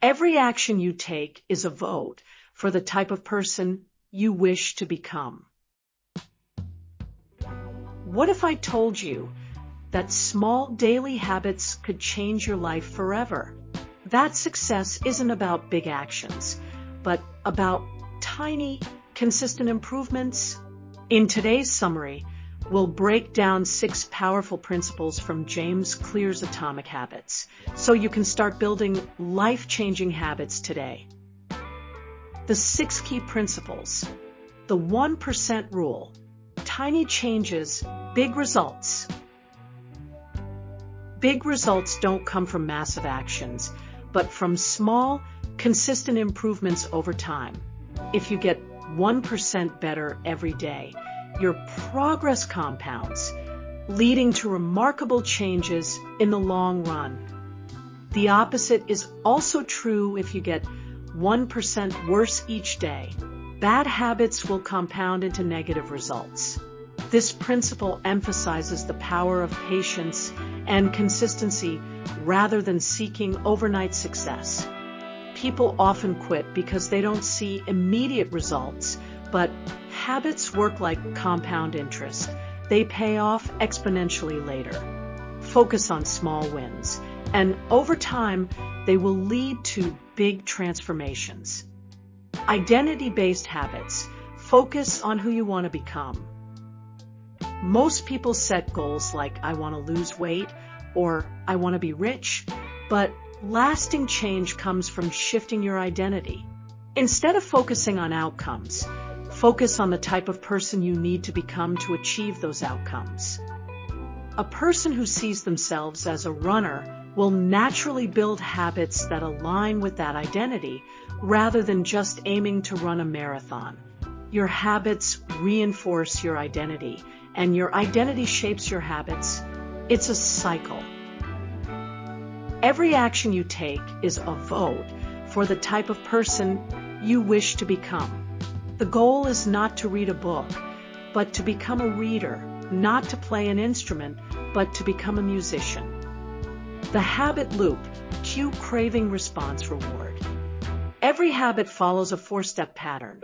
Every action you take is a vote for the type of person you wish to become. What if I told you that small daily habits could change your life forever? That success isn't about big actions, but about tiny, consistent improvements. In today's summary, we'll break down 6 powerful principles from James Clear's Atomic Habits, so you can start building life-changing habits today. The 6 key principles. The 1% rule. Tiny changes, big results. Big results don't come from massive actions, but from small, consistent improvements over time. If you get 1% better every day, your progress compounds, leading to remarkable changes in the long run. The opposite is also true if you get 1% worse each day. Bad habits will compound into negative results. This principle emphasizes the power of patience and consistency rather than seeking overnight success. People often quit because they don't see immediate results, but habits work like compound interest. They pay off exponentially later. Focus on small wins, and over time, they will lead to big transformations. Identity-based habits. Focus on who you want to become. Most people set goals like I want to lose weight or I want to be rich, but lasting change comes from shifting your identity. Instead of focusing on outcomes, focus on the type of person you need to become to achieve those outcomes. A person who sees themselves as a runner will naturally build habits that align with that identity rather than just aiming to run a marathon. Your habits reinforce your identity, and your identity shapes your habits. It's a cycle. Every action you take is a vote for the type of person you wish to become. The goal is not to read a book, but to become a reader, not to play an instrument, but to become a musician. The habit loop. Cue, craving, response, reward. Every habit follows a 4-step pattern.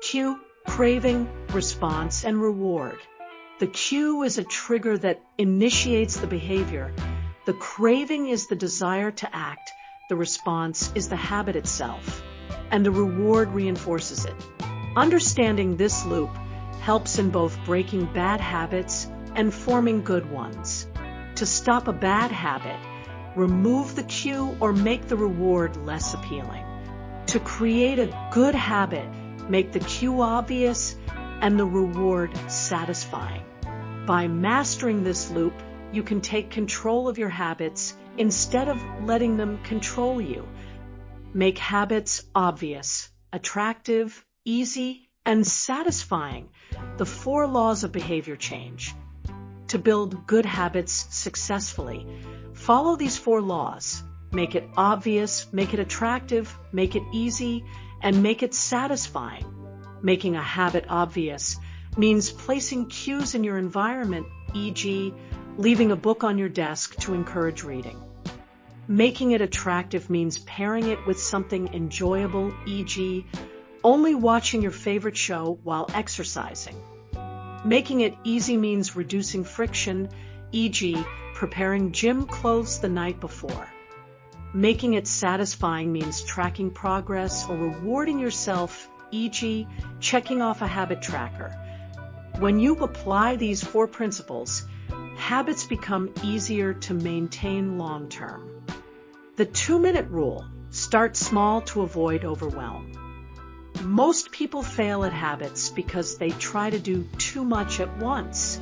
Cue, craving, response, and reward. The cue is a trigger that initiates the behavior. The craving is the desire to act. The response is the habit itself, and the reward reinforces it. Understanding this loop helps in both breaking bad habits and forming good ones. To stop a bad habit, remove the cue or make the reward less appealing. To create a good habit, make the cue obvious and the reward satisfying. By mastering this loop, you can take control of your habits instead of letting them control you. Make habits obvious, attractive, easy, and satisfying. The 4 laws of behavior change. To build good habits successfully, follow these 4 laws. Make it obvious, make it attractive, make it easy, and make it satisfying. Making a habit obvious means placing cues in your environment, e.g., leaving a book on your desk to encourage reading. Making it attractive means pairing it with something enjoyable, e.g., only watching your favorite show while exercising. Making it easy means reducing friction, e.g., preparing gym clothes the night before. Making it satisfying means tracking progress or rewarding yourself, e.g., checking off a habit tracker. When you apply these 4 principles, habits become easier to maintain long-term. The 2-minute rule. Start small to avoid overwhelm. Most people fail at habits because they try to do too much at once.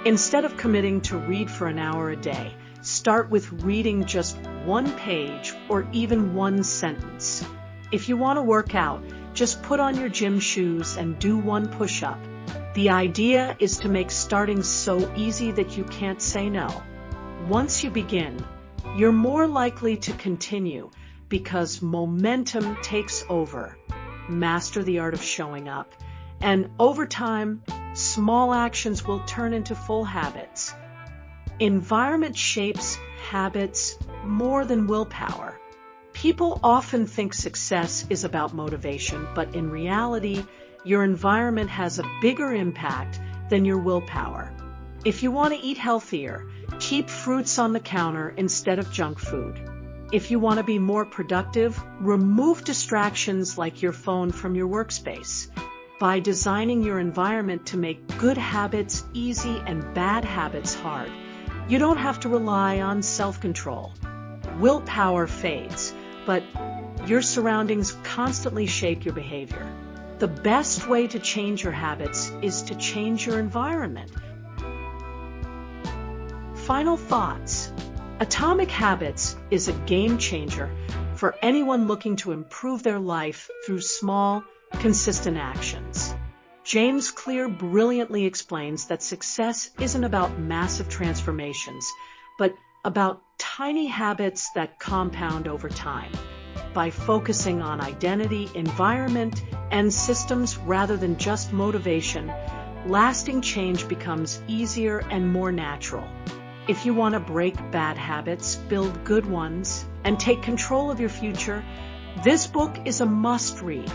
Instead of committing to read for an hour a day, start with reading just 1 page or even 1 sentence. If you want to work out, just put on your gym shoes and do 1 push-up. The idea is to make starting so easy that you can't say no. Once you begin, you're more likely to continue because momentum takes over. Master the art of showing up, and over time, small actions will turn into full habits. Environment shapes habits more than willpower. People often think success is about motivation, but in reality, your environment has a bigger impact than your willpower. If you want to eat healthier, keep fruits on the counter instead of junk food. If you want to be more productive, remove distractions like your phone from your workspace. By designing your environment to make good habits easy and bad habits hard, you don't have to rely on self-control. Willpower fades, but your surroundings constantly shape your behavior. The best way to change your habits is to change your environment. Final thoughts. Atomic Habits is a game changer for anyone looking to improve their life through small, consistent actions. James Clear brilliantly explains that success isn't about massive transformations, but about tiny habits that compound over time. By focusing on identity, environment, and systems rather than just motivation, lasting change becomes easier and more natural. If you want to break bad habits, build good ones, and take control of your future, this book is a must-read.